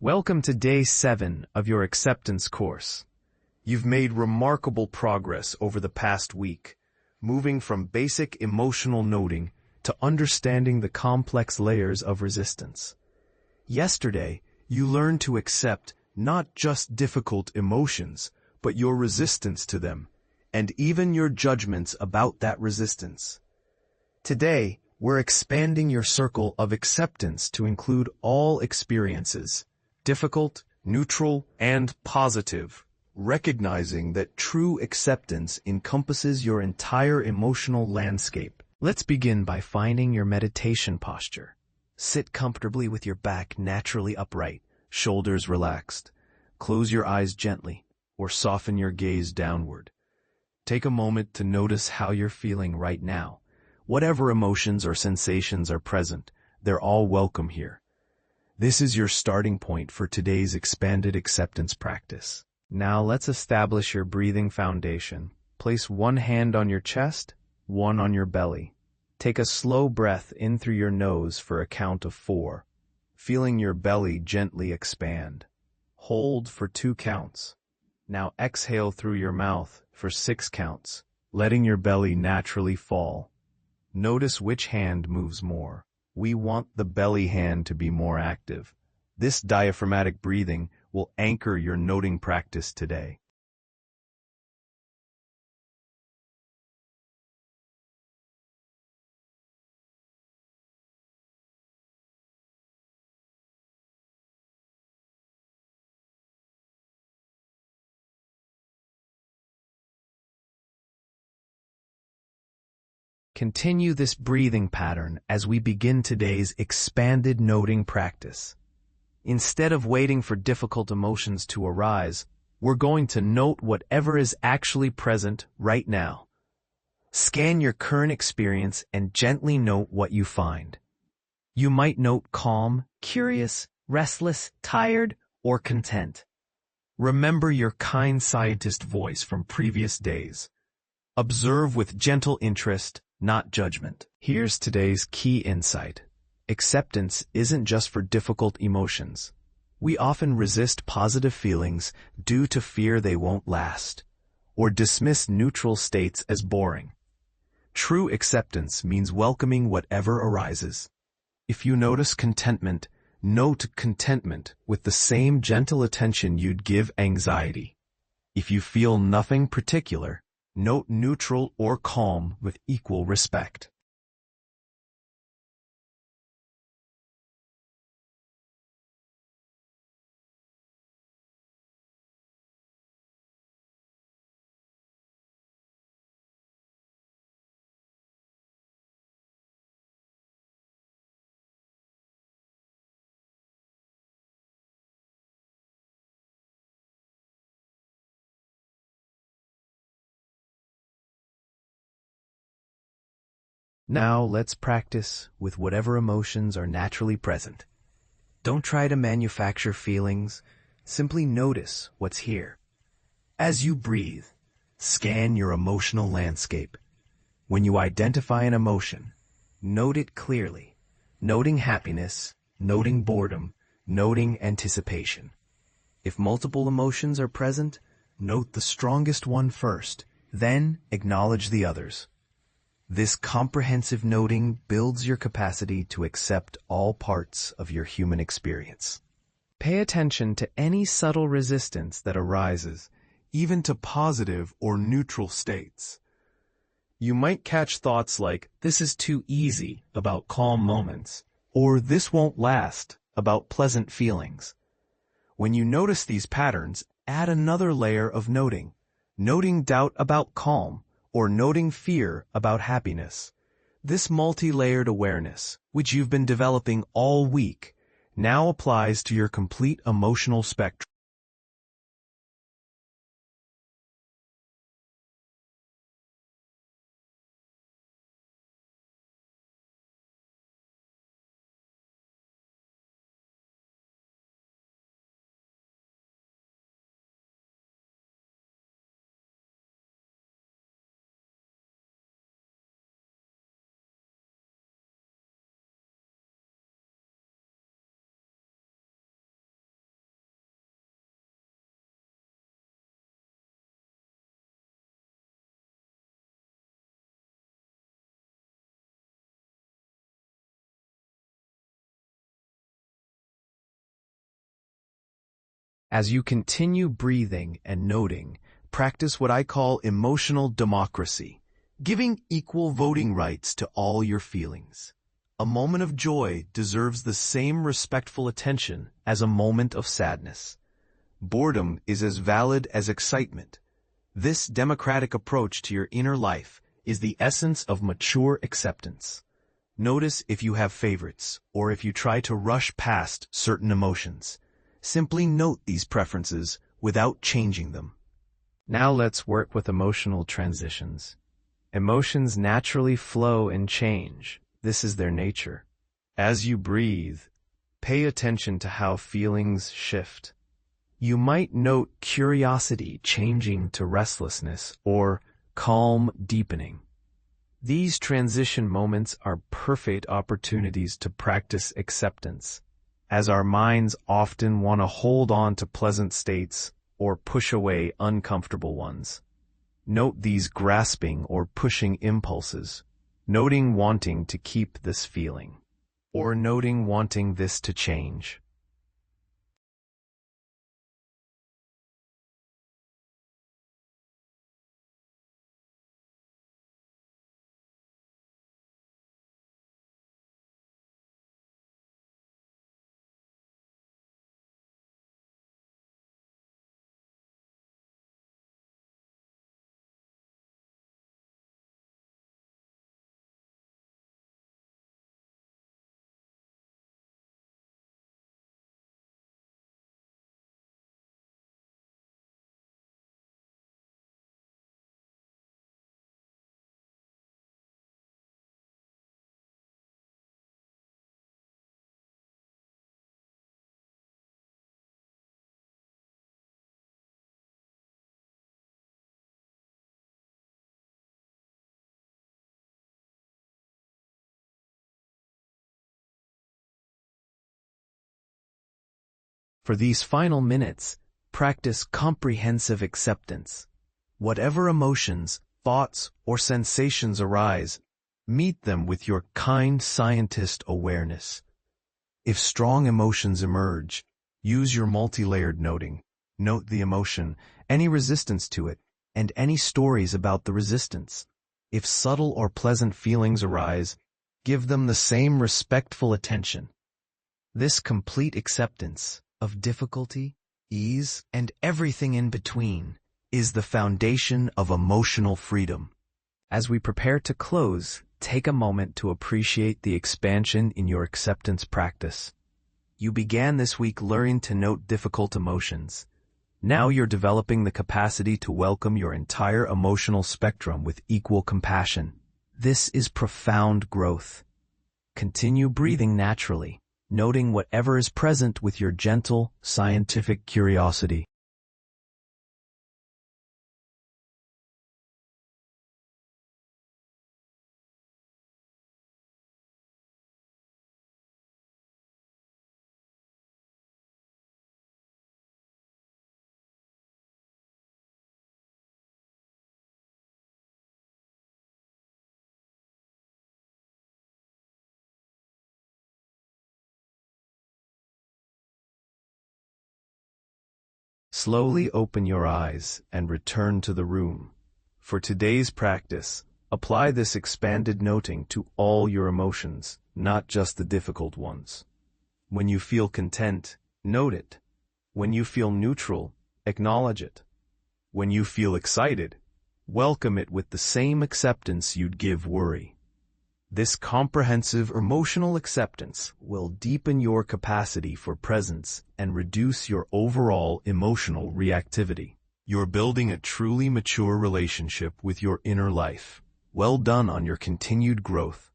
Welcome to Day 7 of your acceptance course. You've made remarkable progress over the past week, moving from basic emotional noting to understanding the complex layers of resistance. Yesterday, you learned to accept not just difficult emotions, but your resistance to them, and even your judgments about that resistance. Today, we're expanding your circle of acceptance to include all experiences, difficult, neutral, and positive, recognizing that true acceptance encompasses your entire emotional landscape. Let's begin by finding your meditation posture. Sit comfortably with your back naturally upright, shoulders relaxed. Close your eyes gently, or soften your gaze downward. Take a moment to notice how you're feeling right now. Whatever emotions or sensations are present, they're all welcome here. This is your starting point for today's expanded acceptance practice. Now let's establish your breathing foundation. Place one hand on your chest, one on your belly. Take a slow breath in through your nose for a count of 4, feeling your belly gently expand. Hold for 2 counts. Now exhale through your mouth for 6 counts, letting your belly naturally fall. Notice which hand moves more. We want the belly hand to be more active. This diaphragmatic breathing will anchor your noting practice today. Continue this breathing pattern as we begin today's expanded noting practice. Instead of waiting for difficult emotions to arise, we're going to note whatever is actually present right now. Scan your current experience and gently note what you find. You might note calm, curious, restless, tired, or content. Remember your kind scientist voice from previous days. Observe with gentle interest, not judgment. Here's today's key insight. Acceptance isn't just for difficult emotions. We often resist positive feelings due to fear they won't last, or dismiss neutral states as boring. True acceptance means welcoming whatever arises. If you notice contentment, note contentment with the same gentle attention you'd give anxiety. If you feel nothing particular, note neutral or calm with equal respect. Now let's practice with whatever emotions are naturally present. Don't try to manufacture feelings, simply notice what's here. As you breathe, scan your emotional landscape. When you identify an emotion, note it clearly, noting happiness, noting boredom, noting anticipation. If multiple emotions are present, note the strongest one first, then acknowledge the others. This comprehensive noting builds your capacity to accept all parts of your human experience. Pay attention to any subtle resistance that arises, even to positive or neutral states. You might catch thoughts like, "This is too easy," about calm moments, or "This won't last," about pleasant feelings. When you notice these patterns, add another layer of noting, noting doubt about calm, or noting fear about happiness. This multi-layered awareness, which you've been developing all week, now applies to your complete emotional spectrum. As you continue breathing and noting, practice what I call emotional democracy, giving equal voting rights to all your feelings. A moment of joy deserves the same respectful attention as a moment of sadness. Boredom is as valid as excitement. This democratic approach to your inner life is the essence of mature acceptance. Notice if you have favorites, or if you try to rush past certain emotions. Simply note these preferences without changing them. Now let's work with emotional transitions. Emotions naturally flow and change. This is their nature. As you breathe, pay attention to how feelings shift. You might note curiosity changing to restlessness or calm deepening. These transition moments are perfect opportunities to practice acceptance, as our minds often want to hold on to pleasant states or push away uncomfortable ones. Note these grasping or pushing impulses, noting wanting to keep this feeling, or noting wanting this to change. For these final minutes, practice comprehensive acceptance. Whatever emotions, thoughts, or sensations arise, meet them with your kind scientist awareness. If strong emotions emerge, use your multi-layered noting. Note the emotion, any resistance to it, and any stories about the resistance. If subtle or pleasant feelings arise, give them the same respectful attention. This complete acceptance of difficulty, ease, and everything in between is the foundation of emotional freedom. As we prepare to close, take a moment to appreciate the expansion in your acceptance practice. You began this week learning to note difficult emotions. Now you're developing the capacity to welcome your entire emotional spectrum with equal compassion. This is profound growth. Continue breathing naturally, noting whatever is present with your gentle, scientific curiosity. Slowly open your eyes and return to the room. For today's practice, apply this expanded noting to all your emotions, not just the difficult ones. When you feel content, note it. When you feel neutral, acknowledge it. When you feel excited, welcome it with the same acceptance you'd give worry. This comprehensive emotional acceptance will deepen your capacity for presence and reduce your overall emotional reactivity. You're building a truly mature relationship with your inner life. Well done on your continued growth.